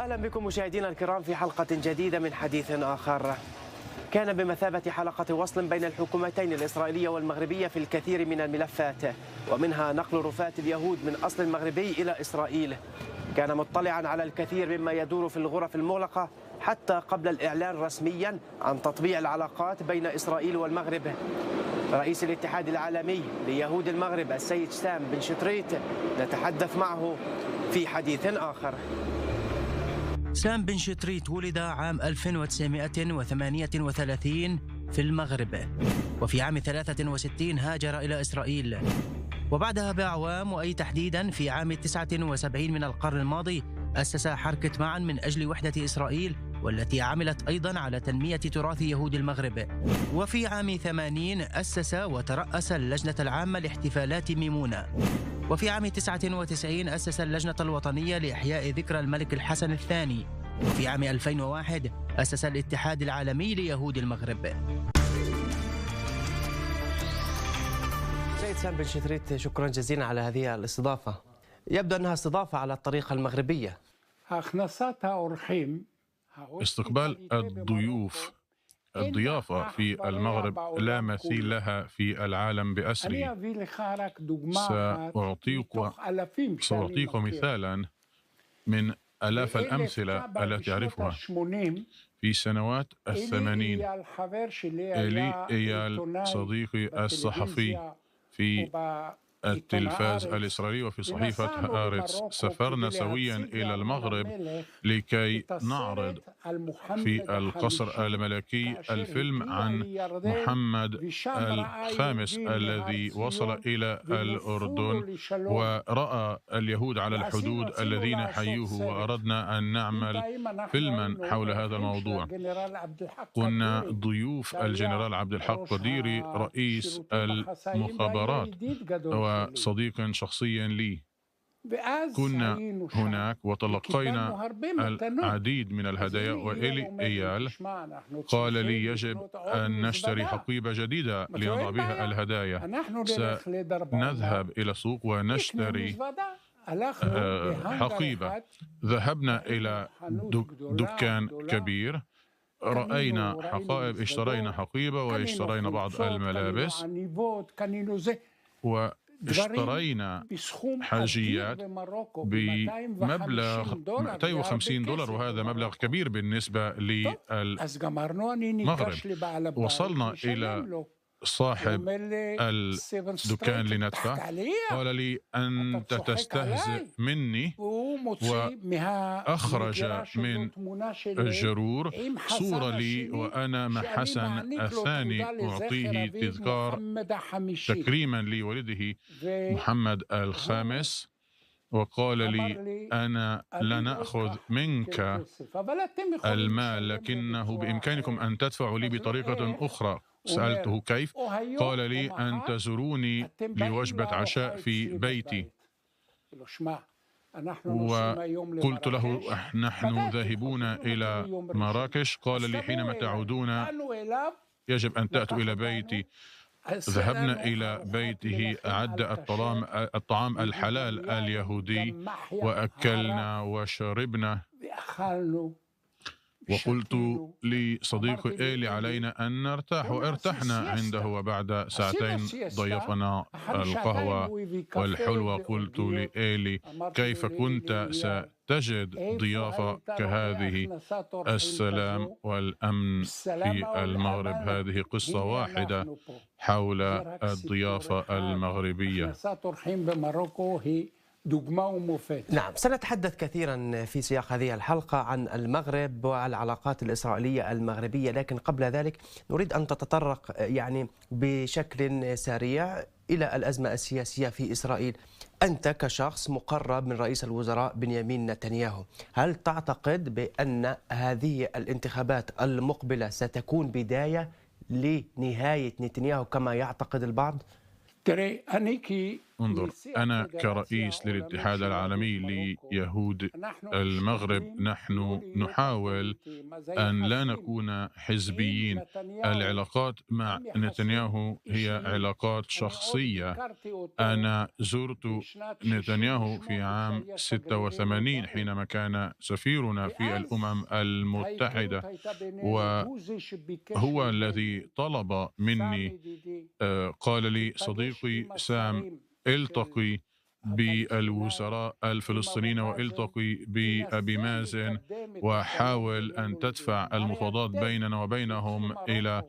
أهلا بكم مشاهدينا الكرام في حلقة جديدة من حديث آخر. كان بمثابة حلقة وصل بين الحكومتين الإسرائيلية والمغربية في الكثير من الملفات، ومنها نقل رفات اليهود من أصل مغربي إلى إسرائيل. كان مطلعا على الكثير مما يدور في الغرف المغلقة حتى قبل الإعلان رسميا عن تطبيع العلاقات بين إسرائيل والمغرب. رئيس الاتحاد العالمي ليهود المغرب السيد سام بن شتريت نتحدث معه في حديث آخر. سام بن شتريت ولد عام 1938 في المغرب، وفي عام 63 هاجر إلى إسرائيل، وبعدها بأعوام وأي تحديدا في عام 79 من القرن الماضي أسس حركة معا من أجل وحدة إسرائيل، والتي عملت أيضا على تنمية تراث يهود المغرب. وفي عام 80 أسس وترأس اللجنة العامة لاحتفالات ميمونة. وفي عام 99 أسس اللجنة الوطنية لإحياء ذكرى الملك الحسن الثاني. وفي عام 2001 أسس الاتحاد العالمي ليهود المغرب. سيد سام بن شتريت، شكرا جزيلا على هذه الاستضافة. يبدو أنها استضافة على الطريقة المغربية. استقبال الضيافة في المغرب لا مثيل لها في العالم بأسره. سأعطيكم مثالا من آلاف الأمثلة التي أعرفها. في سنوات 80 إيلي إيال صديقي الصحفي في التلفاز الإسرائيلي وفي صحيفة هآرتس سافرنا سويا إلى المغرب لكي نعرض في القصر الملكي الفيلم عن محمد الخامس الذي وصل إلى الأردن ورأى اليهود على الحدود الذين حيوه، وأردنا أن نعمل فيلما حول هذا الموضوع. كنا ضيوف الجنرال عبد الحق قديري رئيس المخابرات وصديق شخصي لي. كنا هناك وتلقينا العديد من الهدايا، وإيلي إيال قال لي يجب أن نشتري حقيبة جديدة لنضع بها الهدايا. سنذهب إلى السوق ونشتري حقيبة. ذهبنا إلى دكان كبير، رأينا حقائب، اشترينا حقيبة واشترينا بعض الملابس واشترينا حاجيات بمبلغ $250، وهذا مبلغ كبير بالنسبة للمغرب. وصلنا إلى صاحب الدكان لندفع، قال لي أنت تستهزئ مني، وأخرج من الجرور صورة لي وأنا مع حسن الثاني أعطيه تذكار تكريما لولده محمد الخامس، وقال لي أنا لن أخذ منك المال، لكنه بإمكانكم أن تدفعوا لي بطريقة أخرى. سألته كيف؟ قال لي أن تزوروني لوجبة عشاء في بيتي. وقلت له نحن ذاهبون إلى مراكش. قال لي حينما تعودون يجب أن تأتوا إلى بيتي. ذهبنا إلى بيته، أعد الطعام الحلال اليهودي، وأكلنا وشربنا. وقلت لصديقي إيلي علينا أن نرتاح، وارتحنا عنده، وبعد ساعتين ضيفنا القهوة والحلوى. قلت لإيلي كيف كنت ستجد ضيافة كهذه؟ السلام والأمن في المغرب. هذه قصة واحدة حول الضيافة المغربية. نعم، سنتحدث كثيرا في سياق هذه الحلقة عن المغرب والعلاقات الإسرائيلية المغربية، لكن قبل ذلك نريد أن تتطرق بشكل سريع إلى الأزمة السياسية في إسرائيل. أنت كشخص مقرب من رئيس الوزراء بنيامين نتنياهو، هل تعتقد بأن هذه الانتخابات المقبلة ستكون بداية لنهاية نتنياهو كما يعتقد البعض؟ انظر، أنا كرئيس للاتحاد العالمي ليهود المغرب، نحن نحاول أن لا نكون حزبيين. العلاقات مع نتنياهو هي علاقات شخصية. أنا زرت نتنياهو في عام 86 حينما كان سفيرنا في الأمم المتحدة، وهو الذي طلب مني، قال لي صديقي سام التقي بالوزراء الفلسطينيين والتقي بأبي مازن وحاول أن تدفع المفاوضات بيننا وبينهم إلى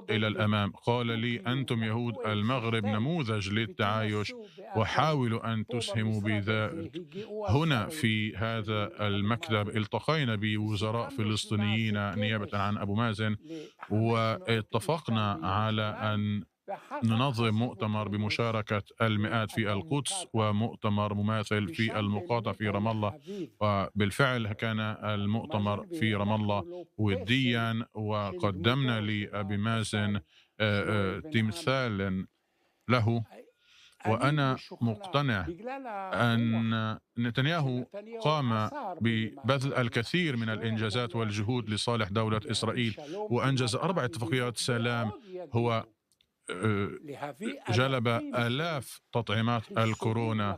الأمام. قال لي أنتم يهود المغرب نموذج للتعايش وحاولوا أن تسهموا بذلك. هنا في هذا المكتب التقينا بوزراء فلسطينيين نيابة عن أبو مازن، واتفقنا على أن ننظم مؤتمر بمشاركة المئات في القدس ومؤتمر مماثل في المقاطعة في رام الله. وبالفعل كان المؤتمر في رام الله وديا، وقدمنا لأبي مازن تمثال له. وأنا مقتنع أن نتنياهو قام ببذل الكثير من الإنجازات والجهود لصالح دولة إسرائيل، وأنجز 4 اتفاقيات سلام. هو جلب آلاف تطعيمات الكورونا.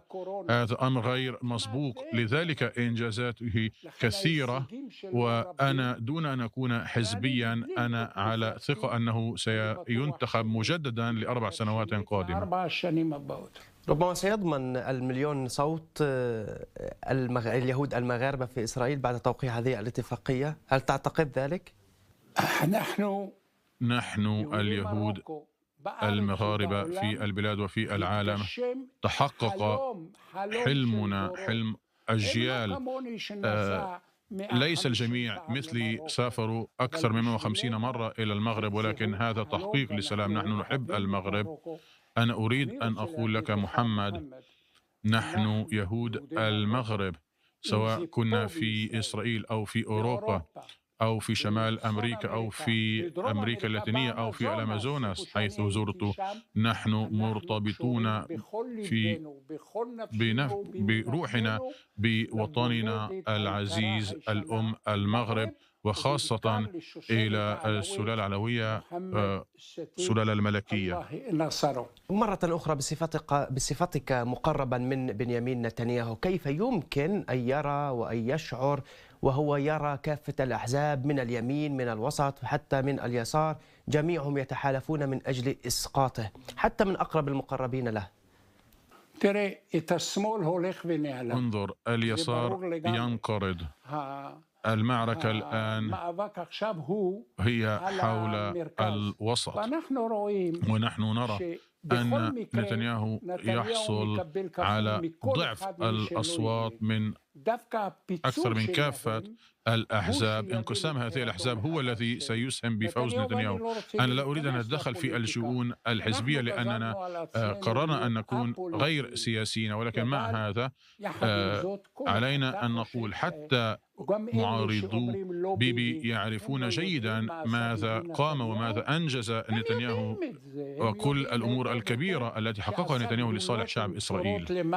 هذا أمر غير مسبوق، لذلك إنجازاته كثيرة. وأنا دون أن أكون حزبيا، أنا على ثقة أنه سينتخب مجددا ل4 سنوات قادمة. ربما سيضمن 1,000,000 صوت اليهود المغاربة في إسرائيل بعد توقيع هذه الاتفاقية. هل تعتقد ذلك؟ نحن اليهود المغاربة في البلاد وفي العالم تحقق حلمنا، حلم أجيال. ليس الجميع مثلي سافروا أكثر من 150 مرة إلى المغرب، ولكن هذا تحقيق لسلام. نحن نحب المغرب. أنا أريد أن أقول لك محمد، نحن يهود المغرب، سواء كنا في إسرائيل أو في أوروبا أو في شمال أمريكا أو في أمريكا اللاتينية أو في الأمازوناس حيث زرت، نحن مرتبطون بروحنا بوطننا العزيز الأم المغرب، وخاصة إلى السلالة العلوية، السلالة الملكية. مرة أخرى، بصفتك مقربا من بنيامين نتنياهو، كيف يمكن أن يرى وأن يشعر وهو يرى كافة الأحزاب من اليمين من الوسط حتى من اليسار جميعهم يتحالفون من أجل إسقاطه، حتى من أقرب المقربين له؟ انظر، اليسار ينقرض. المعركة الآن هي حول الوسط، ونحن نرى أن نتنياهو يحصل على ضعف الأصوات من أكثر من كافة الأحزاب. انقسام هذه الأحزاب هو الذي سيسهم بفوز نتنياهو. أنا لا أريد أن أتدخل في الشؤون الحزبية لأننا قررنا أن نكون غير سياسيين، ولكن مع هذا علينا أن نقول حتى معارضو بيبي يعرفون جيدا ماذا قام وماذا أنجز نتنياهو وكل الأمور الكبيرة التي حققها نتنياهو لصالح شعب إسرائيل.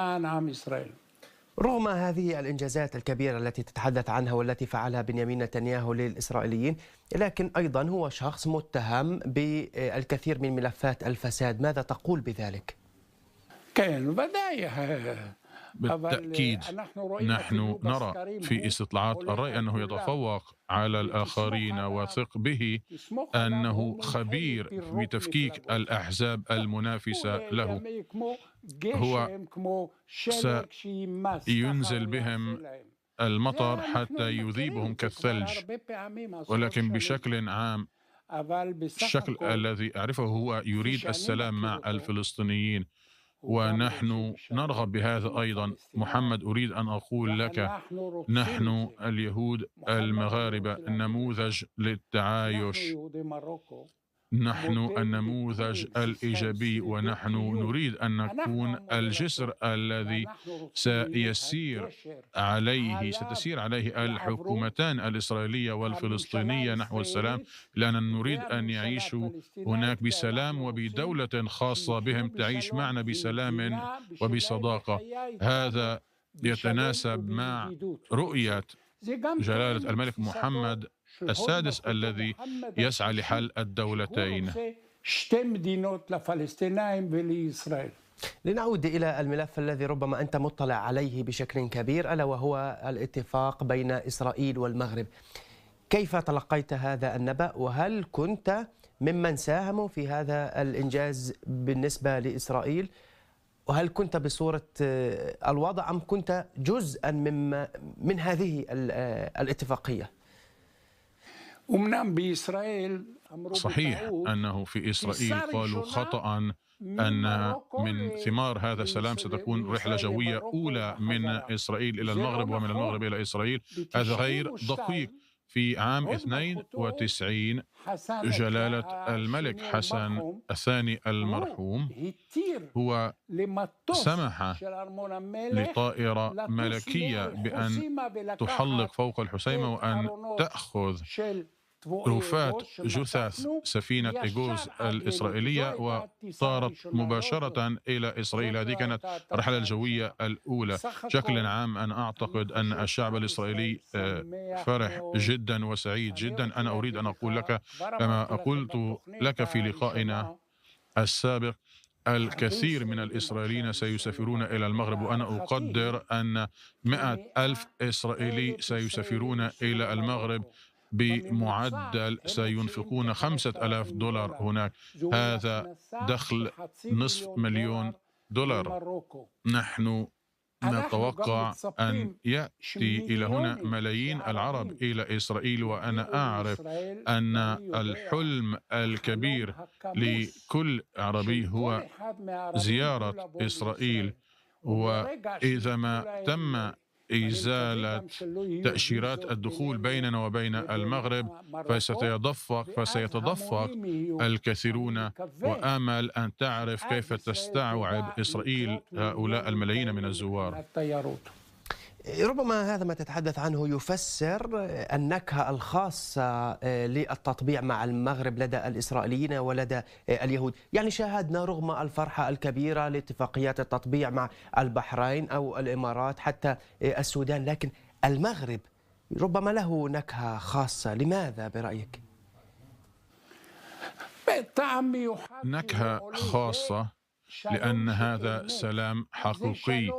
رغم هذه الإنجازات الكبيرة التي تتحدث عنها والتي فعلها بنيامين نتنياهو للإسرائيليين، لكن أيضا هو شخص متهم بالكثير من ملفات الفساد. ماذا تقول بذلك؟ بالتأكيد نحن نرى في استطلاعات الرأي أنه يتفوق على الآخرين، وثق به أنه خبير بتفكيك الأحزاب المنافسة له. هو سينزل بهم المطر حتى يذيبهم كالثلج، ولكن بشكل عام الشكل الذي أعرفه هو يريد السلام مع الفلسطينيين، ونحن نرغب بهذا أيضا. محمد، أريد أن أقول لك، نحن اليهود المغاربة نموذج للتعايش. نحن النموذج الإيجابي، ونحن نريد أن نكون الجسر الذي ستسير عليه الحكومتان الإسرائيلية والفلسطينية نحو السلام، لأننا نريد أن يعيشوا هناك بسلام وبدولة خاصة بهم تعيش معنا بسلام وبصداقة. هذا يتناسب مع رؤية جلالة الملك محمد السادس الذي يسعى لحل الدولتين. لنعود إلى الملف الذي ربما أنت مطلع عليه بشكل كبير، ألا وهو الاتفاق بين إسرائيل والمغرب. كيف تلقيت هذا النبأ، وهل كنت ممن ساهموا في هذا الإنجاز بالنسبة لإسرائيل؟ وهل كنت بصورة الوضع أم كنت جزءا من هذه الاتفاقية؟ صحيح أنه في إسرائيل قالوا خطأ أن من ثمار هذا السلام ستكون رحلة جوية أولى من إسرائيل إلى المغرب ومن المغرب إلى إسرائيل. هذا غير دقيق. في عام 92 جلالة الملك حسن الثاني المرحوم هو سمح لطائرة ملكية بأن تحلق فوق الحسيمة وأن تأخذ رفات جثث سفينة إيغوز الإسرائيلية وطارت مباشرة إلى إسرائيل. هذه كانت الرحلة الجوية الأولى. بشكل عام أنا أعتقد أن الشعب الإسرائيلي فرح جدا وسعيد جدا. أنا أريد أن أقول لك كما قلت لك في لقائنا السابق، الكثير من الإسرائيليين سيسافرون إلى المغرب، وأنا أقدر أن 100,000 إسرائيلي سيسافرون إلى المغرب بمعدل سينفقون $5,000 هناك. هذا دخل $500,000. نحن نتوقع أن يأتي إلى هنا ملايين العرب إلى إسرائيل، وأنا أعرف أن الحلم الكبير لكل عربي هو زيارة إسرائيل. وإذا ما تم إزالة تأشيرات الدخول بيننا وبين المغرب فسيتدفق الكثيرون، وآمل أن تعرف كيف تستوعب إسرائيل هؤلاء الملايين من الزوار. ربما هذا ما تتحدث عنه يفسر النكهة الخاصة للتطبيع مع المغرب لدى الإسرائيليين ولدى اليهود. يعني شاهدنا رغم الفرحة الكبيرة لاتفاقيات التطبيع مع البحرين أو الإمارات حتى السودان، لكن المغرب ربما له نكهة خاصة. لماذا برأيك؟ نكهة خاصة لأن هذا سلام حقيقي.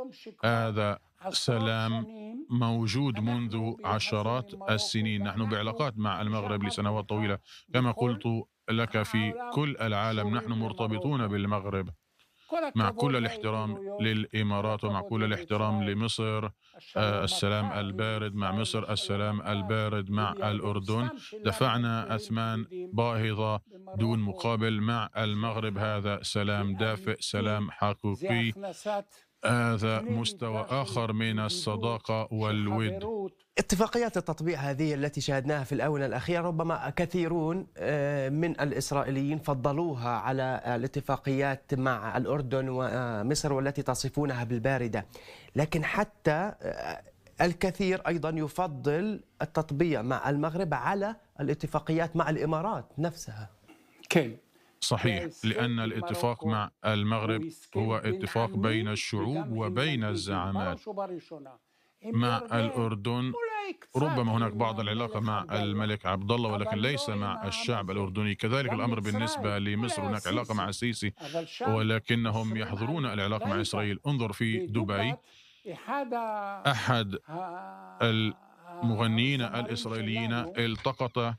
هذا سلام موجود منذ عشرات السنين. نحن بعلاقات مع المغرب لسنوات طويلة. كما قلت لك في كل العالم نحن مرتبطون بالمغرب، مع كل الاحترام للإمارات ومع كل الاحترام لمصر. السلام البارد مع مصر، السلام البارد مع الأردن. دفعنا أثمان باهظة دون مقابل مع المغرب. هذا سلام دافئ، سلام حقيقي. هذا مستوى آخر من الصداقة والود. اتفاقيات التطبيع هذه التي شاهدناها في الآونة الأخيرة ربما كثيرون من الإسرائيليين فضلوها على الاتفاقيات مع الأردن ومصر والتي تصفونها بالباردة، لكن حتى الكثير أيضا يفضل التطبيع مع المغرب على الاتفاقيات مع الإمارات نفسها. صحيح، لأن الاتفاق مع المغرب هو اتفاق بين الشعوب وبين الزعامات. مع الأردن ربما هناك بعض العلاقة مع الملك عبد الله، ولكن ليس مع الشعب الأردني. كذلك الأمر بالنسبة لمصر، هناك علاقة مع السيسي ولكنهم يحظرون العلاقة مع إسرائيل. انظر في دبي، أحد المغنيين الإسرائيليين التقط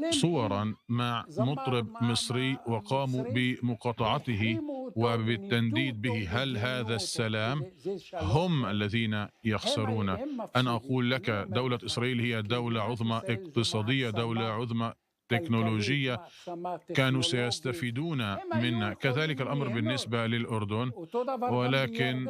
صورا مع مطرب مصري وقاموا بمقاطعته وبالتنديد به. هل هذا السلام؟ هم الذين يخسرون. أنا أقول لك دولة إسرائيل هي دولة عظمى اقتصادية، دولة عظمى تكنولوجية، كانوا سيستفيدون منا. كذلك الأمر بالنسبة للأردن، ولكن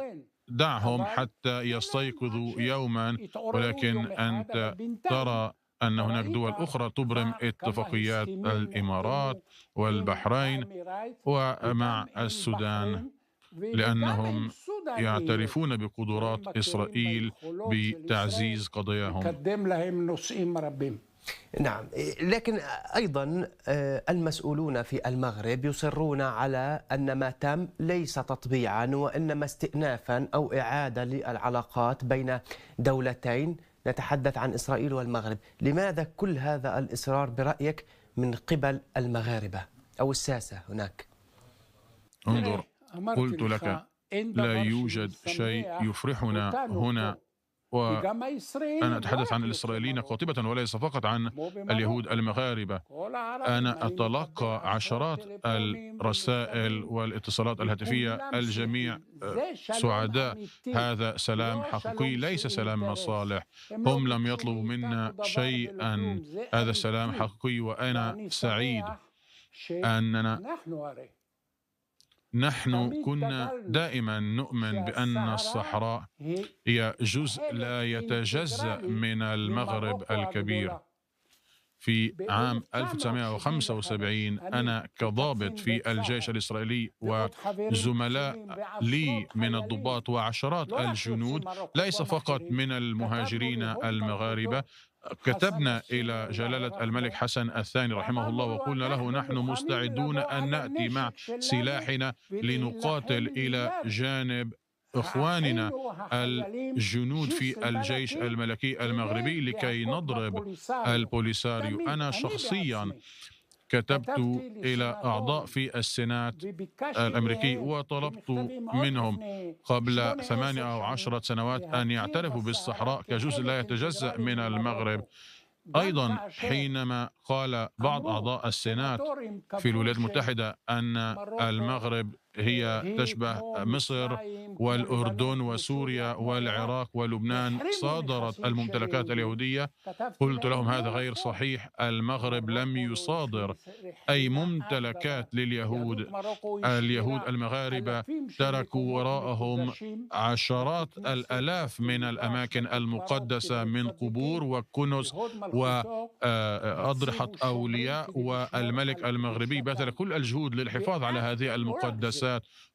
دعهم حتى يستيقظوا يوما. ولكن أنت ترى أن هناك دول أخرى تبرم اتفاقيات الإمارات والبحرين ومع السودان، لأنهم يعترفون بقدرات إسرائيل بتعزيز قضاياهم. نعم، لكن أيضا المسؤولون في المغرب يصرون على أن ما تم ليس تطبيعا وإنما استئنافا أو إعادة للعلاقات بين دولتين، نتحدث عن إسرائيل والمغرب. لماذا كل هذا الإصرار برأيك من قبل المغاربة أو الساسة هناك؟ انظر، قلت لك لا يوجد شيء يفرحنا هنا، وأنا أتحدث عن الإسرائيليين قاطبة وليس فقط عن اليهود المغاربة. أنا أتلقى عشرات الرسائل والاتصالات الهاتفية، الجميع سعداء. هذا سلام حقيقي، ليس سلام مصالح. هم لم يطلبوا منا شيئا، هذا سلام حقيقي، وأنا سعيد أننا نحن كنا دائما نؤمن بأن الصحراء هي جزء لا يتجزأ من المغرب الكبير. في عام 1975 أنا كضابط في الجيش الإسرائيلي وزملاء لي من الضباط وعشرات الجنود ليس فقط من المهاجرين المغاربة كتبنا إلى جلالة الملك حسن الثاني رحمه الله وقلنا له: نحن مستعدون أن نأتي مع سلاحنا لنقاتل إلى جانب إخواننا الجنود في الجيش الملكي المغربي لكي نضرب البوليساريو. أنا شخصيا كتبت إلى أعضاء في السينات الأمريكي وطلبت منهم قبل 8 أو 10 سنوات أن يعترفوا بالصحراء كجزء لا يتجزأ من المغرب. أيضا حينما قال بعض أعضاء السينات في الولايات المتحدة أن المغرب هي تشبه مصر والأردن وسوريا والعراق ولبنان صادرت الممتلكات اليهودية، قلت لهم هذا غير صحيح. المغرب لم يصادر أي ممتلكات لليهود. اليهود المغاربة تركوا وراءهم عشرات الآلاف من الأماكن المقدسة من قبور وكنوز وأضرحة أولياء، والملك المغربي بذل كل الجهود للحفاظ على هذه المقدسات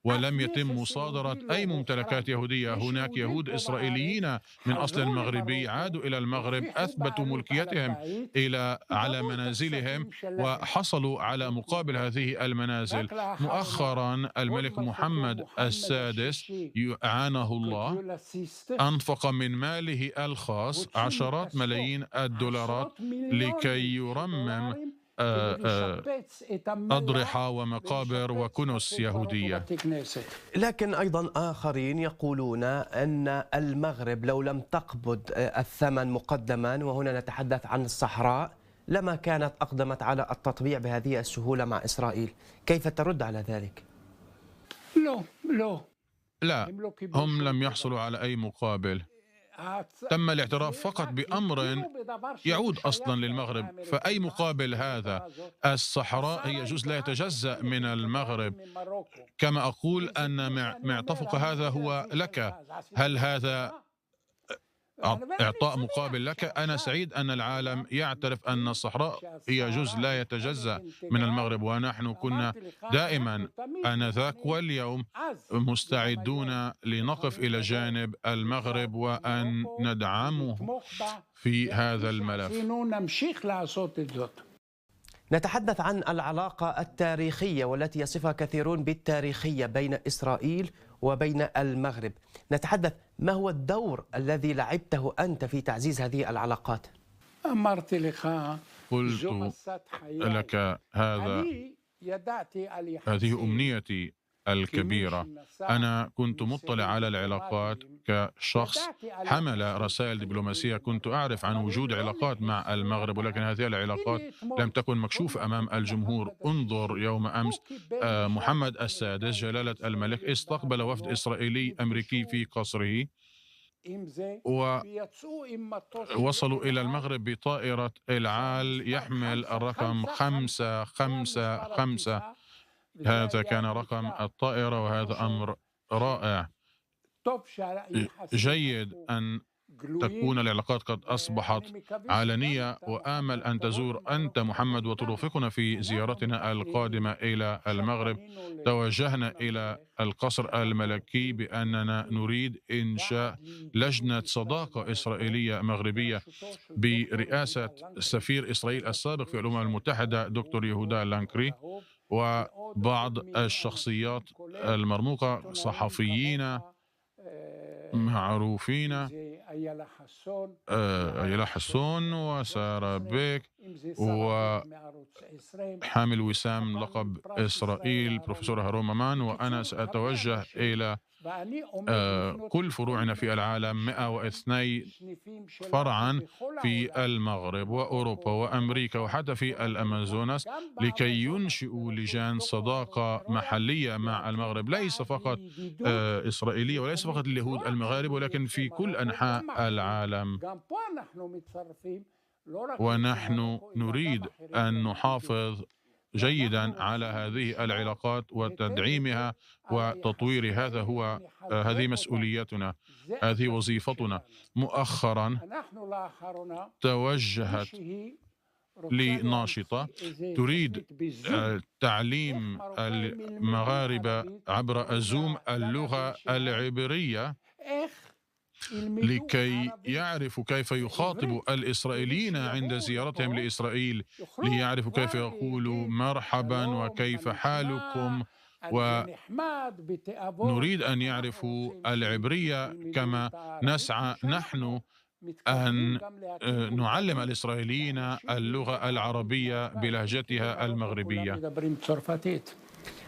ولم يتم مصادرة أي ممتلكات يهودية. هناك يهود إسرائيليين من أصل مغربي عادوا إلى المغرب، أثبتوا ملكيتهم على منازلهم وحصلوا على مقابل هذه المنازل. مؤخرا الملك محمد السادس أعانه الله أنفق من ماله الخاص عشرات ملايين الدولارات لكي يرمم أضرحة ومقابر وكنوز يهودية. لكن أيضا آخرين يقولون أن المغرب لو لم تقبض الثمن مقدما، وهنا نتحدث عن الصحراء، لما كانت أقدمت على التطبيع بهذه السهولة مع إسرائيل. كيف ترد على ذلك؟ لا، هم لم يحصلوا على أي مقابل. تم الاعتراف فقط بأمر يعود أصلا للمغرب، فأي مقابل هذا؟ الصحراء هي جزء لا يتجزأ من المغرب. كما أقول أن معطفك هذا هو لك. هل هذا إعطاء مقابل لك؟ أنا سعيد أن العالم يعترف أن الصحراء هي جزء لا يتجزأ من المغرب، ونحن كنا دائما آنذاك واليوم مستعدون لنقف إلى جانب المغرب وأن ندعمه في هذا الملف. نتحدث عن العلاقة التاريخية والتي يصفها كثيرون بالتاريخية بين إسرائيل وبين المغرب. نتحدث، ما هو الدور الذي لعبته أنت في تعزيز هذه العلاقات؟ قلت لك هذه أمنيتي الكبيرة. أنا كنت مطلع على العلاقات كشخص حمل رسائل دبلوماسية، كنت أعرف عن وجود علاقات مع المغرب، ولكن هذه العلاقات لم تكن مكشوفة أمام الجمهور. انظر يوم أمس محمد السادس جلالة الملك استقبل وفد إسرائيلي أمريكي في قصره، ووصلوا إلى المغرب بطائرة العال يحمل الرقم 555. هذا كان رقم الطائرة، وهذا أمر رائع. جيد أن تكون العلاقات قد أصبحت علنية، وآمل أن تزور أنت محمد وترافقنا في زيارتنا القادمة إلى المغرب. توجهنا إلى القصر الملكي بأننا نريد إنشاء لجنة صداقة إسرائيلية مغربية برئاسة سفير إسرائيل السابق في الأمم المتحدة دكتور يهودا لانكري، وبعض الشخصيات المرموقة، صحفيين معروفين، أيلا حسون وسارة بيك وحامل وسام لقب إسرائيل بروفيسور هارون مامان. وأنا سأتوجه إلى كل فروعنا في العالم، 102 فرعا في المغرب وأوروبا وأمريكا وحتى في الأمازوناس، لكي ينشئوا لجان صداقة محلية مع المغرب، ليس فقط إسرائيلية وليس فقط اليهود المغاربة، ولكن في كل أنحاء العالم. ونحن نريد أن نحافظ جيدا على هذه العلاقات وتدعيمها وتطويرها. هذه مسؤوليتنا، هذه وظيفتنا. مؤخرا توجهت لي ناشطة تريد تعليم المغاربة عبر الزوم اللغة العبرية لكي يعرفوا كيف يخاطبوا الإسرائيليين عند زيارتهم لإسرائيل، ليعرفوا كيف يقولوا مرحبا وكيف حالكم، ونريد أن يعرفوا العبرية كما نسعى نحن أن نعلم الإسرائيليين اللغة العربية بلهجتها المغربية.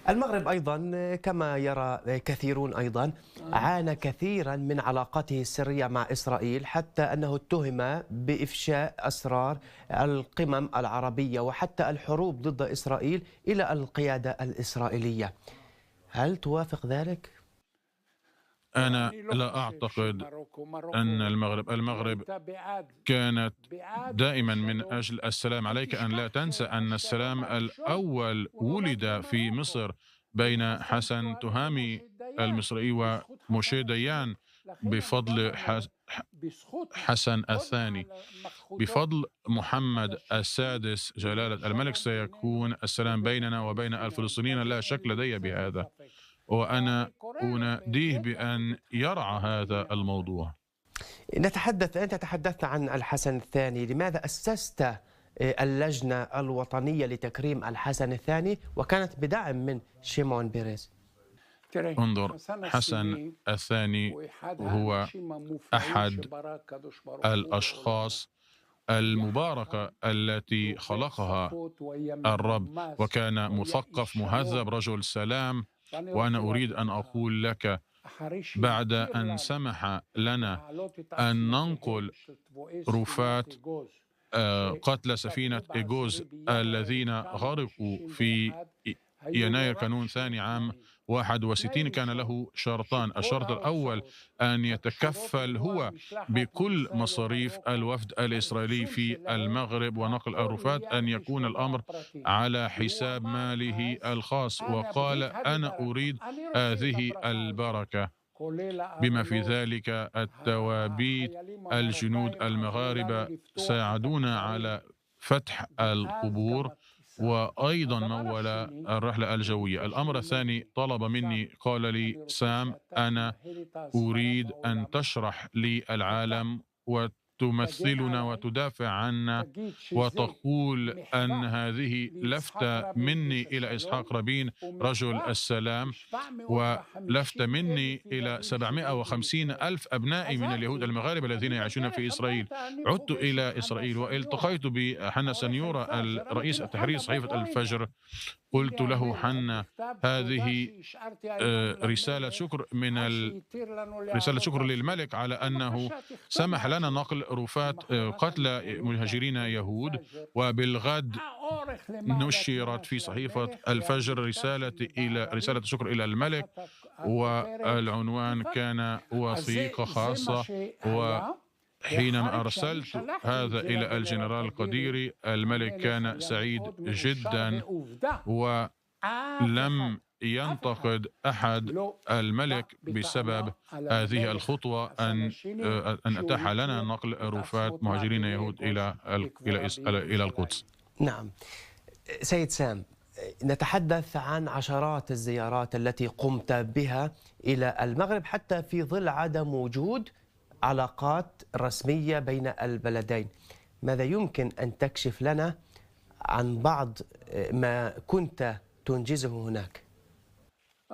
المغرب أيضا كما يرى كثيرون أيضا عانى كثيرا من علاقاته السرية مع إسرائيل، حتى أنه اتهم بإفشاء أسرار القمم العربية وحتى الحروب ضد إسرائيل إلى القيادة الإسرائيلية. هل توافق ذلك؟ أنا لا أعتقد أن المغرب كانت دائما من أجل السلام. عليك أن لا تنسى أن السلام الأول ولد في مصر بين حسن تهامي المصري وموشي ديان بفضل حسن الثاني. بفضل محمد السادس جلالة الملك سيكون السلام بيننا وبين الفلسطينيين، لا شك لدي بهذا، وأنا أناديه بأن يرعى هذا الموضوع. أنت تحدثت عن الحسن الثاني، لماذا أسست اللجنة الوطنية لتكريم الحسن الثاني وكانت بدعم من شيمون بيريز؟ انظر، حسن الثاني هو أحد الأشخاص المباركة التي خلقها الرب، وكان مثقف مهذب رجل سلام. وأنا أريد أن أقول لك، بعد أن سمح لنا أن ننقل رفاة قتلى سفينة إيغوز الذين غرقوا في يناير كانون ثاني عام 61، كان له شرطان. الشرط الأول أن يتكفل هو بكل مصاريف الوفد الإسرائيلي في المغرب ونقل الرفات، أن يكون الأمر على حساب ماله الخاص. وقال: أنا أريد هذه البركة، بما في ذلك التوابيت. الجنود المغاربة ساعدونا على فتح القبور، وأيضا مول الرحلة الجوية. الأمر الثاني طلب مني، قال لي: سام، أنا أريد أن تشرح لي العالم وتمثلنا وتدافع عنا وتقول أن هذه لفتة مني إلى إسحاق رابين رجل السلام، ولفتة مني إلى 750 ألف أبنائي من اليهود المغاربة الذين يعيشون في إسرائيل. عدت إلى إسرائيل والتقيت بحنا سنيورة الرئيس التحرير صحيفة الفجر. قلت له: حنا، هذه رسالة شكر للملك على أنه سمح لنا نقل رفات قتلى مهاجرين يهود. وبالغد نشرت في صحيفة الفجر رسالة شكر إلى الملك، والعنوان كان وثيقة خاصة. وحينما أرسلت هذا إلى الجنرال القديري، الملك كان سعيد جدا ولم ينتقد أحد الملك بسبب هذه الخطوة أن أتاح لنا نقل رفاة مهاجرين يهود إلى القدس. نعم سيد سام، نتحدث عن عشرات الزيارات التي قمت بها إلى المغرب حتى في ظل عدم وجود علاقات رسمية بين البلدين. ماذا يمكن أن تكشف لنا عن بعض ما كنت تنجزه هناك؟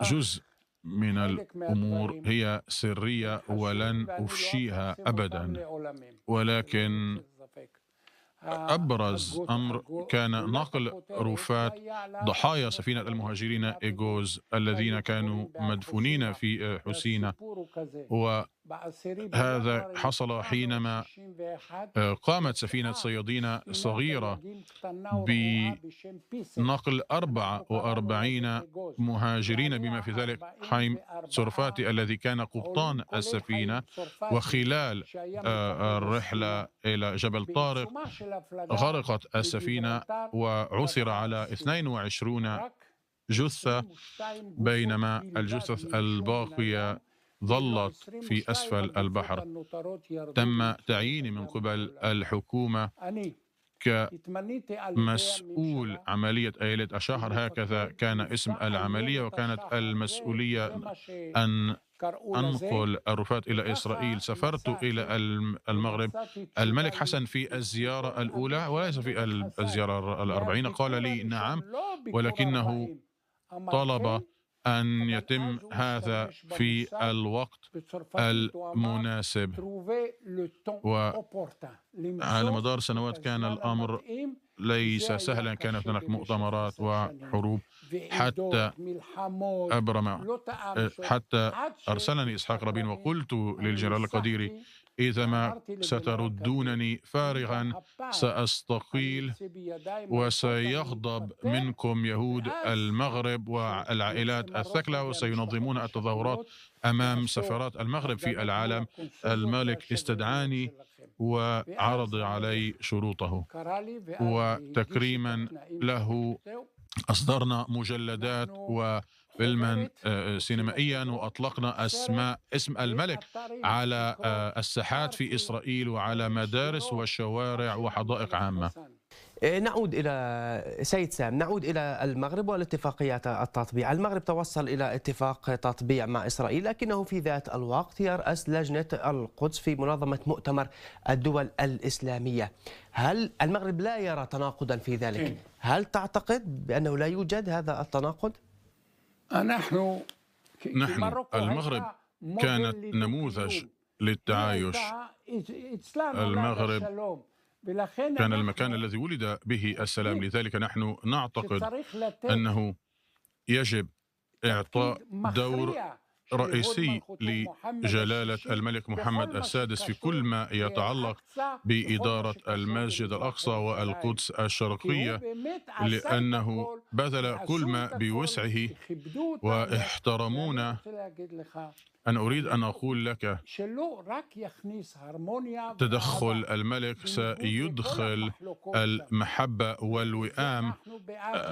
جزء من الأمور هي سرية ولن أفشيها أبدا، ولكن أبرز أمر كان نقل رفاة ضحايا سفينة المهاجرين إيغوز الذين كانوا مدفونين في حسينة، وهذا حصل حينما قامت سفينة صيادين صغيرة بنقل 44 مهاجرين بما في ذلك حايم صرفاتي الذي كان قبطان السفينة، وخلال الرحلة إلى جبل طارق غرقت السفينة وعثر على 22 جثة، بينما الجثث الباقية ظلت في أسفل البحر. تم تعييني من قبل الحكومة كمسؤول عملية أيلة الشهر، هكذا كان اسم العملية، وكانت المسؤولية أن أنقل الرفاة إلى إسرائيل. سافرت إلى المغرب. الملك حسن في الزيارة الأولى وليس في الزيارة 40 قال لي نعم، ولكنه طلب أن يتم هذا في الوقت المناسب، وعلى مدار سنوات كان الأمر ليس سهلا. كانت هناك مؤتمرات وحروب حتى أرسلني إسحاق رابين وقلت للجنرال القديري إذا ما ستردونني فارغا سأستقيل وسيغضب منكم يهود المغرب والعائلات الثكلى وسينظمون التظاهرات أمام سفارات المغرب في العالم. الملك استدعاني وعرض علي شروطه، وتكريما له أصدرنا مجلدات وفيلما سينمائيا، وأطلقنا اسم الملك على الساحات في إسرائيل وعلى مدارس وشوارع وحدائق عامة. نعود إلى سيد سام، نعود إلى المغرب والاتفاقيات التطبيع. المغرب توصل إلى اتفاق تطبيع مع إسرائيل، لكنه في ذات الوقت يرأس لجنة القدس في منظمة مؤتمر الدول الإسلامية. هل المغرب لا يرى تناقضا في ذلك؟ هل تعتقد بأنه لا يوجد هذا التناقض؟ نحن المغرب كانت نموذج للتعايش. المغرب كان المكان الذي ولد به السلام، لذلك نحن نعتقد أنه يجب إعطاء دور رئيسي لجلالة الملك محمد السادس في كل ما يتعلق بإدارة المسجد الأقصى والقدس الشرقية، لأنه بذل كل ما بوسعه واحترمونا. أنا أريد أن أقول لك تدخل الملك سيدخل المحبة والوئام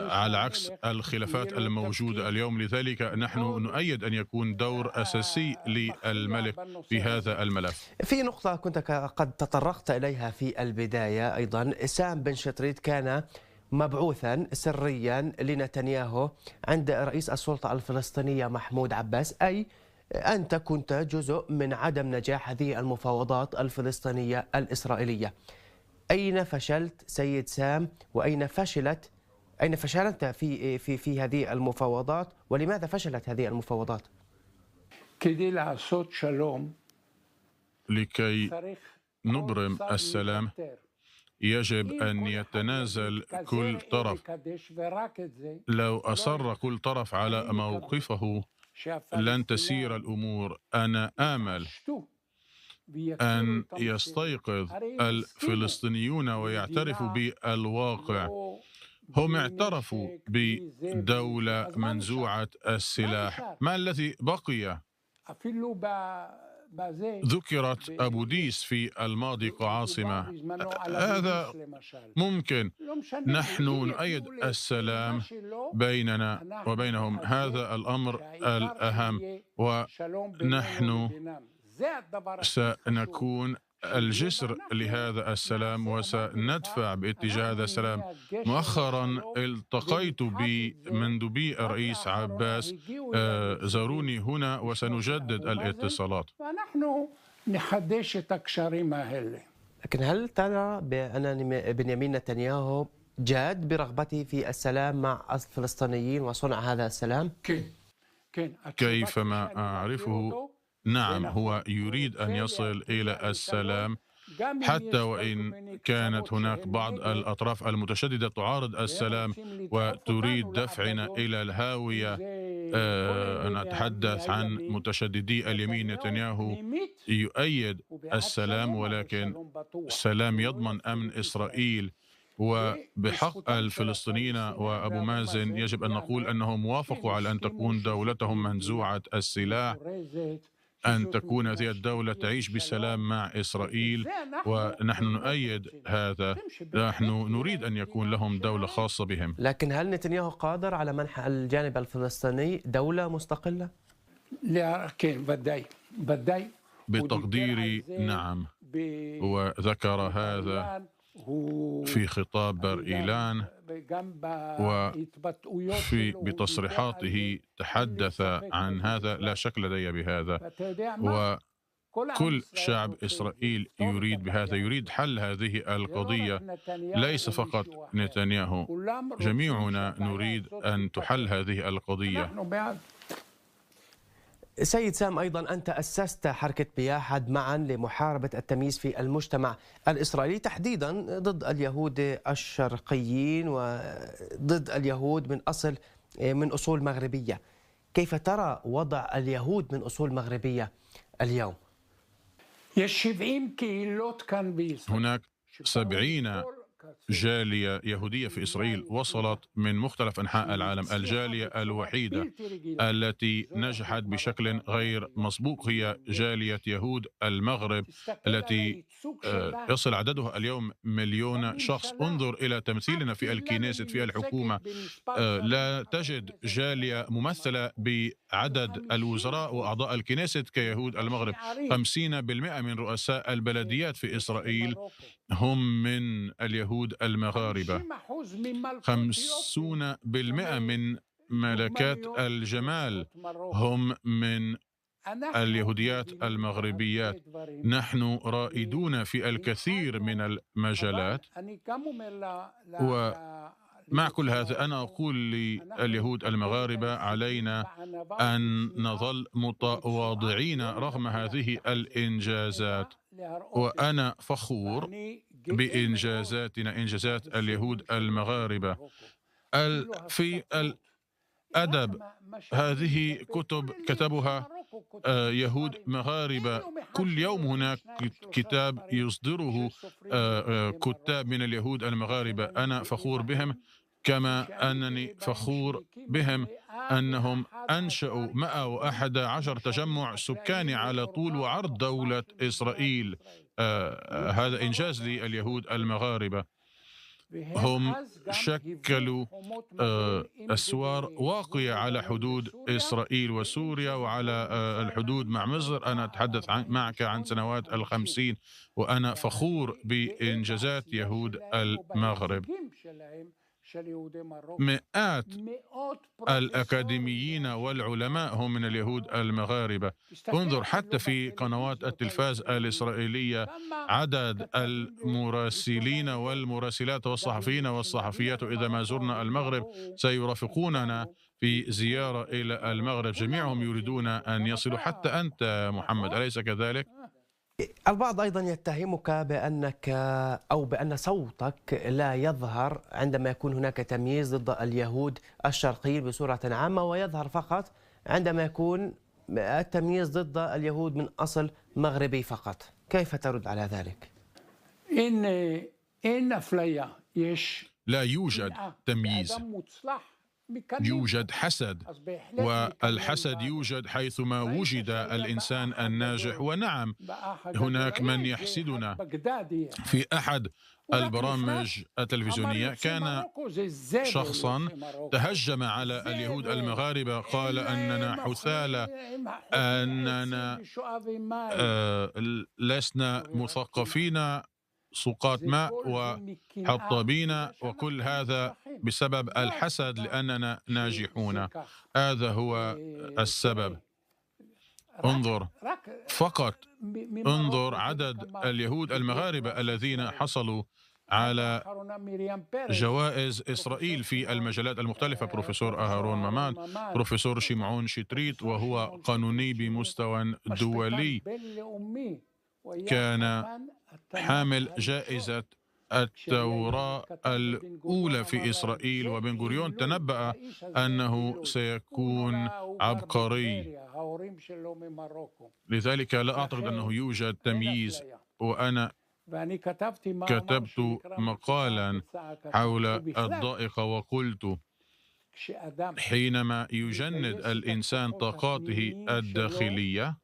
على عكس الخلافات الموجودة اليوم، لذلك نحن نؤيد أن يكون دور أساسي للملك في هذا الملف. في نقطة كنت قد تطرقت إليها في البداية أيضا، سام بن شطريد كان مبعوثا سريا لنتنياهو عند رئيس السلطة الفلسطينية محمود عباس، أي أنت كنت جزء من عدم نجاح هذه المفاوضات الفلسطينية الإسرائيلية. أين فشلت سيد سام وأين فشلت في هذه المفاوضات، ولماذا فشلت هذه المفاوضات؟ لكي نبرم السلام يجب أن يتنازل كل طرف. لو أصر كل طرف على موقفه لن تسير الأمور. أنا آمل أن يستيقظ الفلسطينيون ويعترفوا بالواقع. هم اعترفوا بدولة منزوعة السلاح. ما الذي بقي؟ ذكرت أبو ديس في الماضي كعاصمة. هذا ممكن. نحن نؤيد السلام بيننا وبينهم، هذا الأمر الأهم، ونحن سنكون الجسر لهذا السلام وسندفع باتجاه هذا السلام. مؤخرا التقيت بمندوبي الرئيس عباس، زاروني هنا وسنجدد الاتصالات. ونحن نحدش التقشيرين هذه. لكن هل ترى بأن بنيامين نتنياهو جاد برغبته في السلام مع الفلسطينيين وصنع هذا السلام؟ كيفما أعرفه، نعم، هو يريد أن يصل إلى السلام، حتى وإن كانت هناك بعض الأطراف المتشددة تعارض السلام وتريد دفعنا إلى الهاوية. نتحدث عن متشددي اليمين. نتنياهو يؤيد السلام، ولكن السلام يضمن أمن إسرائيل. وبحق الفلسطينيين وأبو مازن يجب أن نقول أنهم وافقوا على أن تكون دولتهم منزوعة السلاح، أن تكون هذه الدولة تعيش بسلام مع إسرائيل، ونحن نؤيد هذا. نحن نريد أن يكون لهم دولة خاصة بهم. لكن هل نتنياهو قادر على منح الجانب الفلسطيني دولة مستقلة؟ لكن بدي بتقديري نعم، وذكر هذا في خطاب بر إيلان، وفي بتصريحاته تحدث عن هذا. لا شك لدي بهذا، وكل شعب إسرائيل يريد بهذا، يريد حل هذه القضية، ليس فقط نتنياهو، جميعنا نريد أن تحل هذه القضية. سيد سام، أيضا أنت أسست حركة بياحد معا لمحاربة التمييز في المجتمع الإسرائيلي، تحديدا ضد اليهود الشرقيين وضد اليهود من أصول مغربية. كيف ترى وضع اليهود من أصول مغربية اليوم؟ هناك 70 جالية يهودية في إسرائيل وصلت من مختلف أنحاء العالم. الجالية الوحيدة التي نجحت بشكل غير مسبوق هي جالية يهود المغرب، التي يصل عددها اليوم 1,000,000 شخص. انظر إلى تمثيلنا في الكنيست، في الحكومة، لا تجد جالية ممثلة بعدد الوزراء وأعضاء الكنيست كيهود المغرب. 50% من رؤساء البلديات في إسرائيل هم من اليهود المغاربة. 50% من ملكات الجمال هم من اليهوديات المغربيات. نحن رائدون في الكثير من المجالات، ومع كل هذا أنا أقول لليهود المغاربة علينا أن نظل متواضعين رغم هذه الإنجازات، وأنا فخور بإنجازاتنا، إنجازات اليهود المغاربة. في الأدب هذه كتب كتبها يهود مغاربة، كل يوم هناك كتاب يصدره كتاب من اليهود المغاربة. أنا فخور بهم، كما أنني فخور بهم أنهم أنشأوا 111 تجمع سكاني على طول وعرض دولة إسرائيل. هذا إنجاز لليهود المغاربة. هم شكلوا أسوار واقية على حدود إسرائيل وسوريا وعلى الحدود مع مصر. أنا أتحدث معك عن سنوات 50، وأنا فخور بإنجازات يهود المغرب. مئات الأكاديميين والعلماء هم من اليهود المغاربة. انظر حتى في قنوات التلفاز الإسرائيلية عدد المراسلين والمراسلات والصحفيين والصحفيات. إذا ما زرنا المغرب سيرافقوننا في زيارة إلى المغرب، جميعهم يريدون أن يصلوا، حتى أنت محمد، أليس كذلك؟ البعض أيضا يتهمك بأنك أو بأن صوتك لا يظهر عندما يكون هناك تمييز ضد اليهود الشرقيين بصورة عامة، ويظهر فقط عندما يكون التمييز ضد اليهود من أصل مغربي فقط. كيف ترد على ذلك؟ لا يوجد تمييز. يوجد حسد، والحسد يوجد حيثما وجد الإنسان الناجح. ونعم، هناك من يحسدنا. في أحد البرامج التلفزيونية كان شخصا تهجم على اليهود المغاربة، قال أننا حثالة، أننا لسنا مثقفين، سقاط ماء وحطابين، وكل هذا بسبب الحسد لأننا ناجحون. هذا هو السبب. انظر فقط، انظر عدد اليهود المغاربة الذين حصلوا على جوائز إسرائيل في المجالات المختلفة. بروفيسور أهارون مامان، بروفيسور شمعون شتريت، وهو قانوني بمستوى دولي، كان حامل جائزة التوراة الأولى في إسرائيل، وبن غوريون تنبأ أنه سيكون عبقري. لذلك لا أعتقد أنه يوجد تمييز. وأنا كتبت مقالا حول الضائقة وقلت: حينما يجند الإنسان طاقاته الداخلية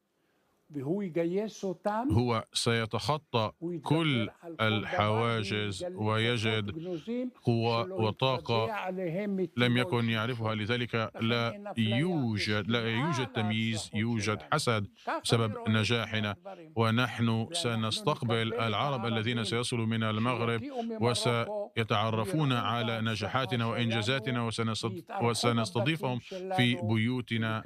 هو سيتخطى كل الحواجز ويجد قوة وطاقة لم يكن يعرفها. لذلك لا يوجد تمييز، يوجد حسد بسبب نجاحنا. ونحن سنستقبل العرب الذين سيصلوا من المغرب وسيتعرفون على نجاحاتنا وإنجازاتنا، وسنستضيفهم في بيوتنا.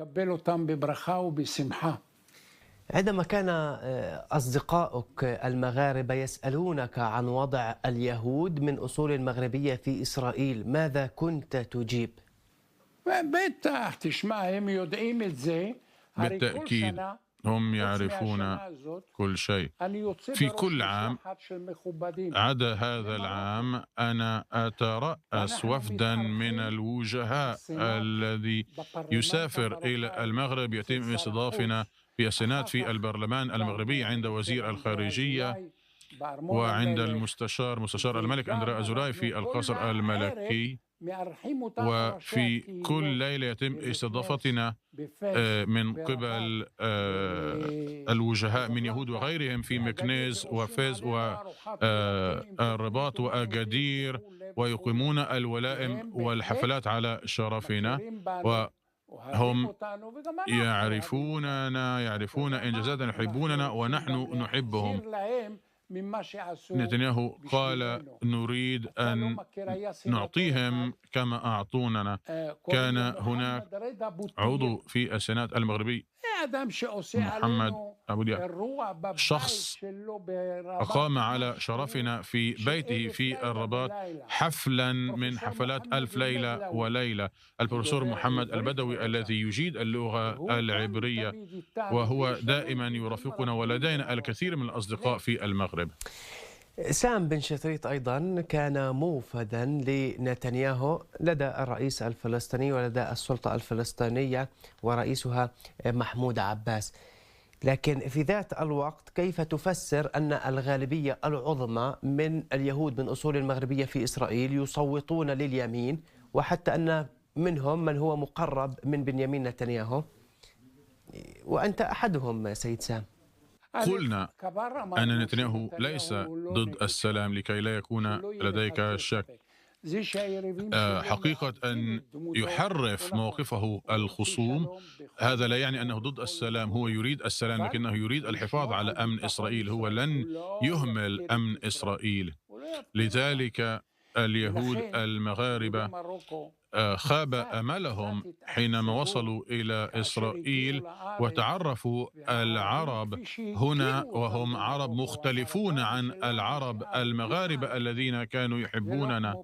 عندما كان أصدقائك المغاربة يسألونك عن وضع اليهود من أصول مغربية في إسرائيل، ماذا كنت تجيب؟ بالتأكيد هم يعرفون كل شيء. في كل عام عدا هذا العام أنا أترأس وفدا من الوجهاء الذي يسافر إلى المغرب، يتم استضافنا في السنات، في البرلمان المغربي، عند وزير الخارجية وعند مستشار الملك أندرا أزولاي في القصر الملكي. وفي كل ليلة يتم استضافتنا من قبل الوجهاء من يهود وغيرهم في مكنيز وفيز والرباط وأكادير، ويقيمون الولائم والحفلات على شرفنا. وهم يعرفون إنجازاتنا، يحبوننا ونحن نحبهم. نتنياهو قال: نريد أن نعطيهم كما أعطوننا. كان هناك عضو في السنات المغربي محمد أبو دياب، شخص أقام على شرفنا في بيته في الرباط حفلا من حفلات 1000 ليلة وليلة. البروفيسور محمد البدوي الذي يجيد اللغة العبرية، وهو دائما يرافقنا، ولدينا الكثير من الأصدقاء في المغرب. سام بن شتريت أيضا كان موفدا لنتنياهو لدى الرئيس الفلسطيني ولدى السلطة الفلسطينية ورئيسها محمود عباس، لكن في ذات الوقت كيف تفسر أن الغالبية العظمى من اليهود من أصول المغربية في إسرائيل يصوتون لليمين، وحتى أن منهم من هو مقرب من بنيامين نتنياهو وأنت أحدهم سيد سام؟ قلنا أن نتنياهو ليس ضد السلام لكي لا يكون لديك شك. حقيقة أن يحرف موقفه الخصوم هذا لا يعني أنه ضد السلام. هو يريد السلام، لكنه يريد الحفاظ على أمن إسرائيل. هو لن يهمل أمن إسرائيل. لذلك اليهود المغاربة خاب أملهم حينما وصلوا إلى إسرائيل وتعرفوا العرب هنا، وهم عرب مختلفون عن العرب المغاربة الذين كانوا يحبوننا.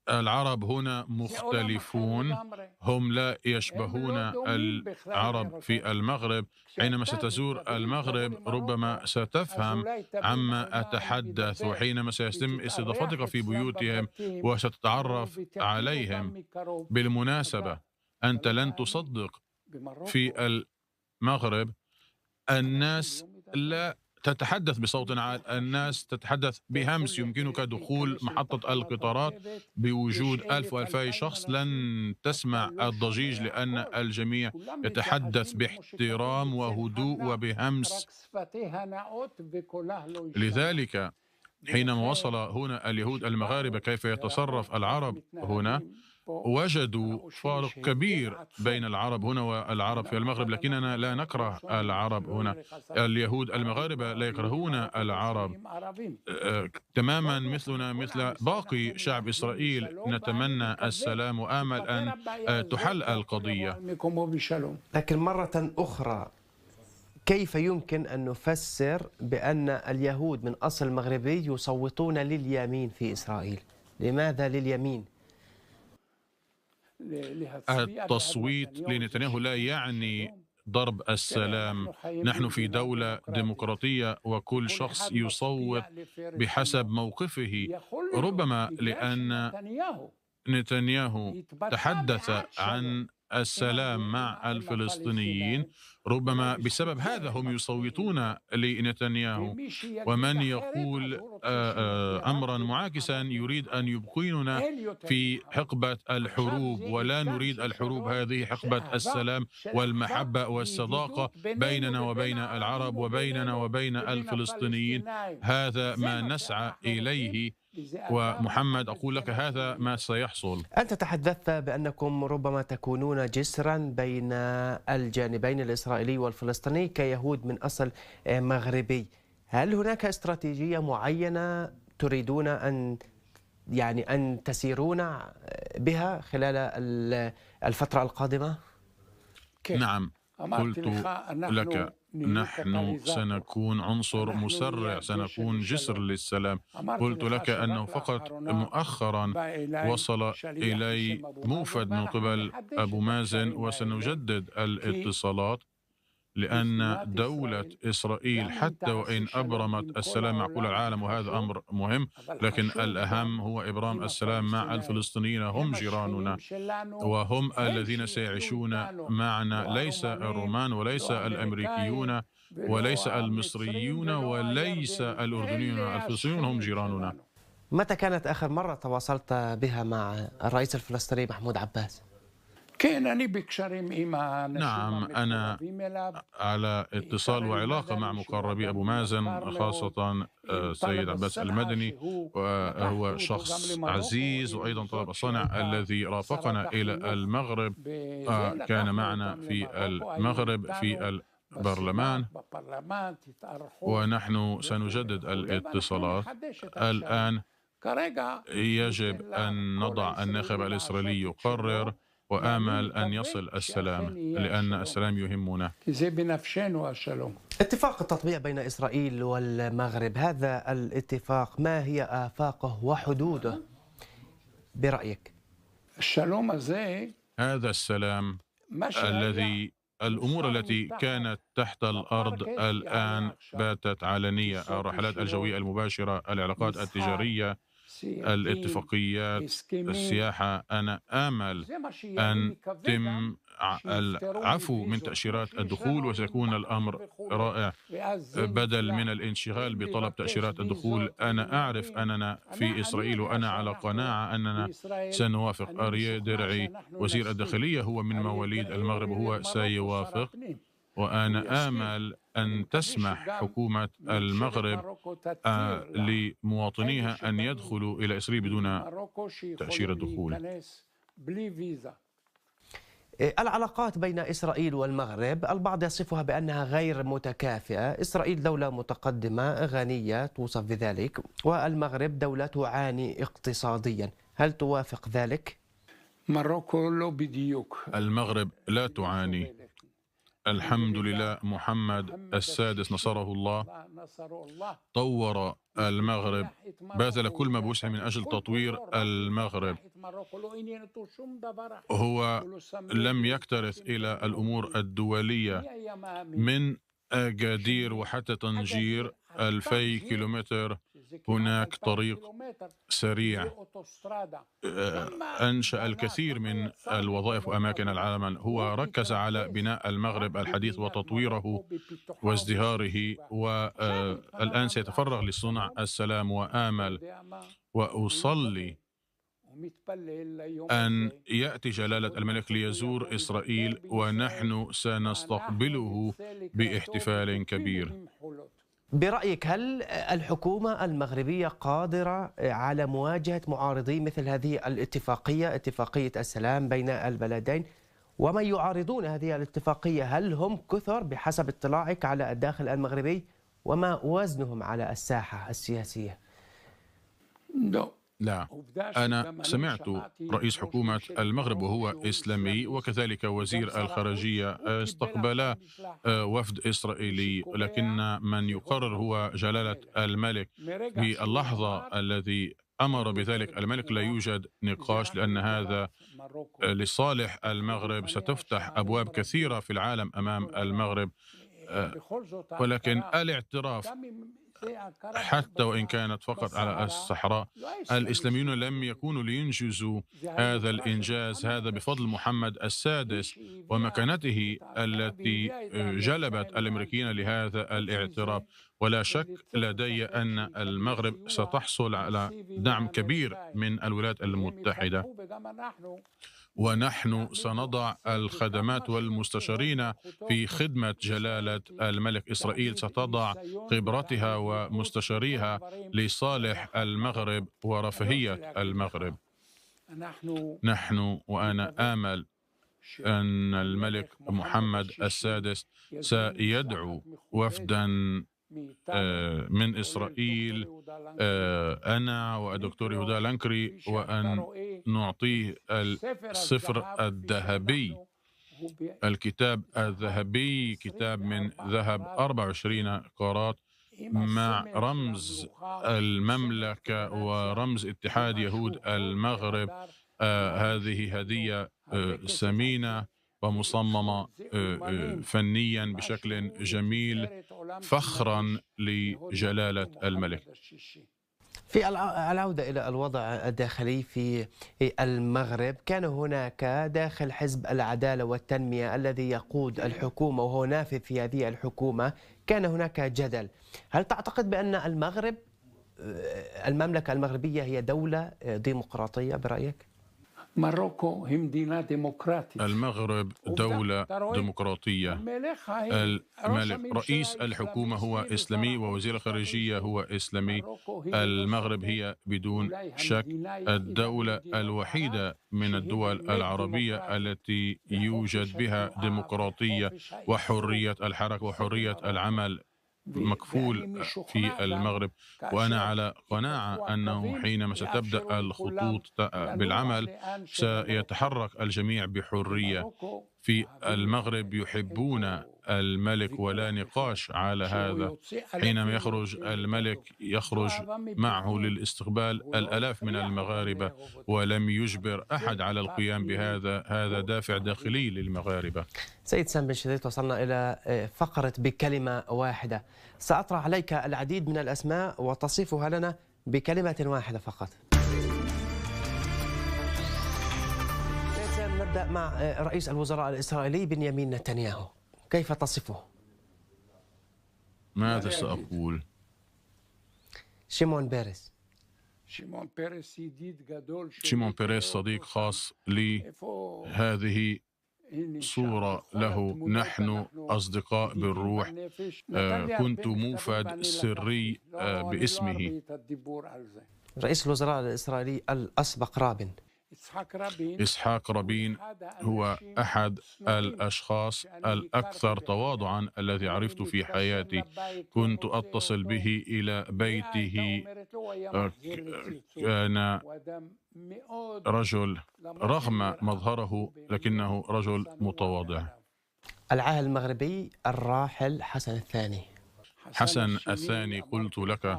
العرب هنا مختلفون، هم لا يشبهون العرب في المغرب. حينما ستزور المغرب ربما ستفهم عما أتحدث، وحينما سيتم استضافتك في بيوتهم وستتعرف عليهم. بالمناسبة أنت لن تصدق، في المغرب الناس لا تتحدث بصوت عال، الناس تتحدث بهمس. يمكنك دخول محطة القطارات بوجود 1000 و 2000 شخص، لن تسمع الضجيج لأن الجميع يتحدث باحترام وهدوء وبهمس. لذلك حينما وصل هنا اليهود المغاربة كيف يتصرف العرب هنا، وجدوا فارق كبير بين العرب هنا والعرب في المغرب. لكننا لا نكره العرب هنا، اليهود المغاربة لا يكرهون العرب تماما مثلنا مثل باقي شعب إسرائيل. نتمنى السلام وآمل أن تحل القضية. لكن مرة أخرى، كيف يمكن أن نفسر بأن اليهود من أصل مغربي يصوتون لليمين في إسرائيل؟ لماذا لليمين؟ التصويت لنتنياهو لا يعني ضرب السلام. نحن في دولة ديمقراطية وكل شخص يصوت بحسب موقفه. ربما لأن نتنياهو تحدث عن السلام مع الفلسطينيين، ربما بسبب هذا هم يصوتون لنتنياهو. ومن يقول أمرا معاكسا يريد أن يبقينا في حقبة الحروب، ولا نريد الحروب. هذه حقبة السلام والمحبة والصداقة بيننا وبين العرب وبيننا وبين الفلسطينيين. هذا ما نسعى إليه. ومحمد، أقول لك هذا ما سيحصل. أنت تحدثت بأنكم ربما تكونون جسرا بين الجانبين الإسرائيلي والفلسطيني كيهود من أصل مغربي. هل هناك استراتيجية معينة تريدون أن تسيرون بها خلال الفترة القادمة؟ نعم، قلت لك نحن سنكون عنصر مسرع، سنكون جسر للسلام. قلت لك أنه فقط مؤخرا وصل إلي موفد من قبل أبو مازن، وسنجدد الاتصالات، لأن دولة إسرائيل حتى وإن أبرمت السلام مع كل العالم، وهذا أمر مهم، لكن الأهم هو إبرام السلام مع الفلسطينيين. هم جيراننا وهم الذين سيعيشون معنا، ليس الرومان وليس الأمريكيون وليس المصريون وليس الأردنيون. الفلسطينيون هم جيراننا. متى كانت آخر مرة تواصلت بها مع الرئيس الفلسطيني محمود عباس؟ نعم، أنا على اتصال وعلاقة مع مقربي أبو مازن، خاصة سيد عباس المدني، وهو شخص عزيز. وأيضا طلب الصانع الذي رافقنا إلى المغرب كان معنا في المغرب في البرلمان، ونحن سنجدد الاتصالات. الآن يجب أن نضع الناخب الإسرائيلي يقرر، وآمل أن يصل السلام، لأن السلام يهمنا. اتفاق التطبيع بين إسرائيل والمغرب، هذا الاتفاق ما هي آفاقه وحدوده برأيك؟ هذا السلام الذي الأمور التي كانت تحت الأرض الآن باتت علنية. الرحلات الجوية المباشرة، العلاقات التجارية، الاتفاقيات، السياحة. أنا آمل أن تم العفو من تأشيرات الدخول، وسيكون الأمر رائع بدل من الانشغال بطلب تأشيرات الدخول. أنا أعرف أننا في إسرائيل، وأنا على قناعة أننا سنوافق. أريا درعي وزير الداخلية هو من مواليد المغرب، وهو سيوافق. وأنا آمل أن تسمح حكومة المغرب لمواطنيها أن يدخلوا إلى إسرائيل بدون تأشيرة دخول. العلاقات بين إسرائيل والمغرب البعض يصفها بأنها غير متكافئة. إسرائيل دولة متقدمة غنية توصف بذلك، والمغرب دولة تعاني اقتصاديا. هل توافق ذلك؟ المغرب لا تعاني، الحمد لله. محمد السادس نصره الله طور المغرب، بذل كل ما بوسعه من أجل تطوير المغرب. هو لم يكترث إلى الأمور الدولية، من أكادير وحتى طنجير 2000 كيلومتر هناك طريق سريع أنشأ الكثير من الوظائف وأماكن العمل. هو ركز على بناء المغرب الحديث وتطويره وازدهاره، والآن سيتفرغ لصنع السلام. وآمل وأصلي أن يأتي جلالة الملك ليزور إسرائيل، ونحن سنستقبله باحتفال كبير. برأيك هل الحكومة المغربية قادرة على مواجهة معارضي مثل هذه الاتفاقية، اتفاقية السلام بين البلدين، ومن يعارضون هذه الاتفاقية هل هم كثر بحسب اطلاعك على الداخل المغربي، وما وزنهم على الساحة السياسية؟ لا، أنا سمعت رئيس حكومة المغرب وهو إسلامي وكذلك وزير الخارجية استقبلا وفد إسرائيلي، لكن من يقرر هو جلالة الملك. في اللحظة الذي أمر بذلك الملك لا يوجد نقاش، لأن هذا لصالح المغرب. ستفتح أبواب كثيرة في العالم أمام المغرب، ولكن الاعتراف حتى وإن كانت فقط على الصحراء، الإسلاميون لم يكونوا لينجزوا هذا الإنجاز. هذا بفضل محمد السادس ومكانته التي جلبت الأمريكيين لهذا الاعتراف. ولا شك لدي أن المغرب ستحصل على دعم كبير من الولايات المتحدة، ونحن سنضع الخدمات والمستشارين في خدمة جلالة الملك. إسرائيل ستضع خبرتها ومستشاريها لصالح المغرب ورفاهية المغرب. نحن وأنا آمل أن الملك محمد السادس سيدعو وفدا من إسرائيل، أنا والدكتور يهودا لانكري، وأن نعطيه السفر الذهبي، الكتاب الذهبي، كتاب من ذهب 24 قيراط مع رمز المملكة ورمز اتحاد يهود المغرب. هذه هدية ثمينة ومصممة فنيا بشكل جميل، فخرا لجلالة الملك. في العودة إلى الوضع الداخلي في المغرب، كان هناك داخل حزب العدالة والتنمية الذي يقود الحكومة وهو نافذ في هذه الحكومة، كان هناك جدل. هل تعتقد بأن المملكة المغربية هي دولة ديمقراطية برأيك؟ المغرب دولة ديمقراطية. الملك رئيس الحكومة هو إسلامي ووزير الخارجية هو إسلامي. المغرب هي بدون شك الدولة الوحيدة من الدول العربية التي يوجد بها ديمقراطية وحرية الحركة وحرية العمل مكفول في المغرب. وأنا على قناعة أنه حينما ستبدأ الخطوط بالعمل سيتحرك الجميع بحرية. في المغرب يحبون الملك ولا نقاش على هذا. حينما يخرج الملك يخرج معه للاستقبال الآلاف من المغاربة، ولم يجبر أحد على القيام بهذا. هذا دافع داخلي للمغاربة. سيد سام بن شديد، وصلنا إلى فقرة بكلمة واحدة. سأطرح عليك العديد من الأسماء وتصفها لنا بكلمة واحدة فقط. نبدأ مع رئيس الوزراء الإسرائيلي بنيامين نتنياهو، كيف تصفه؟ ماذا سأقول؟ شيمون بيريز. شيمون بيريز صديق خاص لي. هذه صورة له. نحن أصدقاء بالروح. كنت موفد سري باسمه. رئيس الوزراء الإسرائيلي الأسبق رابين. إسحاق رابين هو أحد الأشخاص الأكثر تواضعا الذي عرفت في حياتي. كنت أتصل به إلى بيته. كان رجل رغم مظهره لكنه رجل متواضع. العاهل المغربي الراحل حسن الثاني. حسن الثاني قلت لك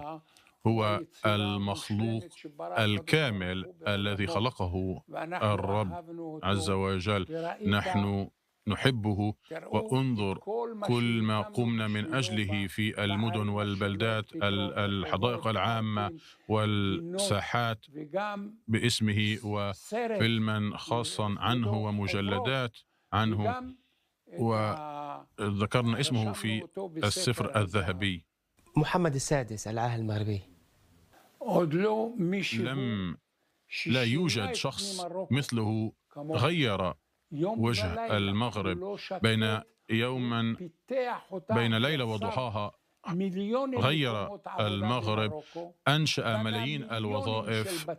هو المخلوق الكامل الذي خلقه الرب عز وجل. نحن نحبه، وانظر كل ما قمنا من أجله في المدن والبلدات، الحدائق العامة والساحات باسمه، وفيلما خاصا عنه ومجلدات عنه، وذكرنا اسمه في السفر الذهبي. محمد السادس العاهل المغربي. لا يوجد شخص مثله غير وجه المغرب بين ليلة وضحاها. غير المغرب، أنشأ ملايين الوظائف،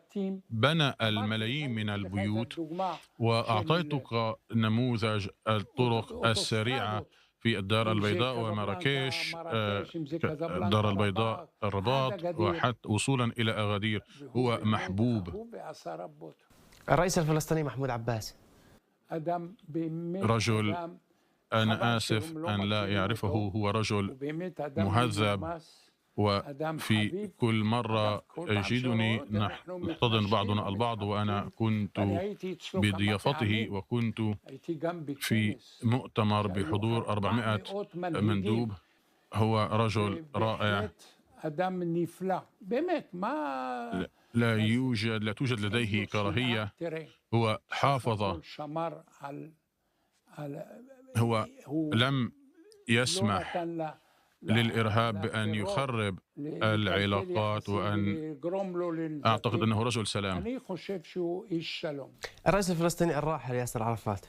بنى الملايين من البيوت، وأعطيتك نموذج الطرق السريعة في الدار البيضاء ومراكش، الدار البيضاء الرباط، وحتى وصولا إلى أغادير. هو محبوب. الرئيس الفلسطيني محمود عباس، رجل أنا آسف أن لا يعرفه، هو رجل مهذب، وفي كل مرة يجدني نحتضن بعضنا البعض، وأنا كنت بضيافته، وكنت في مؤتمر بحضور 400 مندوب. هو رجل رائع، لا توجد لديه كراهية. هو حافظ، هو لم يسمح للإرهاب بأن يخرب العلاقات، وأن أعتقد أنه رجل سلام. الرئيس الفلسطيني الراحل ياسر عرفات.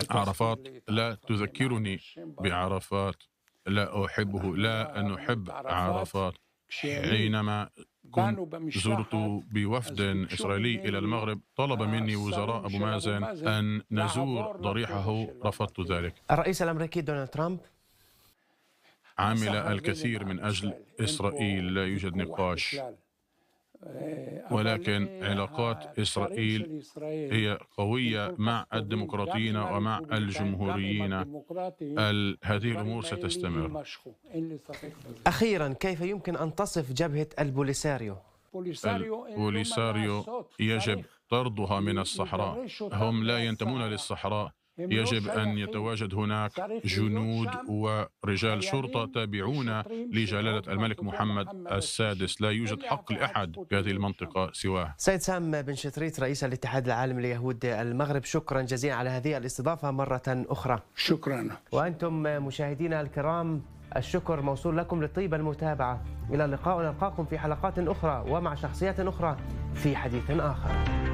عرفات لا تذكرني بعرفات، لا أحبه، لا نحب عرفات. حينما كنت زرت بوفد إسرائيلي إلى المغرب، طلب مني وزراء أبو مازن أن نزور ضريحه، رفضت ذلك. الرئيس الأمريكي دونالد ترامب عمل الكثير من أجل إسرائيل، لا يوجد نقاش، ولكن علاقات إسرائيل هي قوية مع الديمقراطيين ومع الجمهوريين. هذه الأمور ستستمر. أخيرا، كيف يمكن أن تصف جبهة البوليساريو؟ البوليساريو يجب طردها من الصحراء. هم لا ينتمون للصحراء. يجب أن يتواجد هناك جنود ورجال شرطة تابعون لجلالة الملك محمد السادس. لا يوجد حق لأحد في هذه المنطقة سواه. سيد سام بن شتريت، رئيس الاتحاد العالمي ليهود المغرب، شكرا جزيلا على هذه الاستضافة مرة أخرى. شكرا. وأنتم مشاهدينا الكرام، الشكر موصول لكم لطيب المتابعة. إلى اللقاء، ونلقاكم في حلقات أخرى ومع شخصيات أخرى في حديث آخر.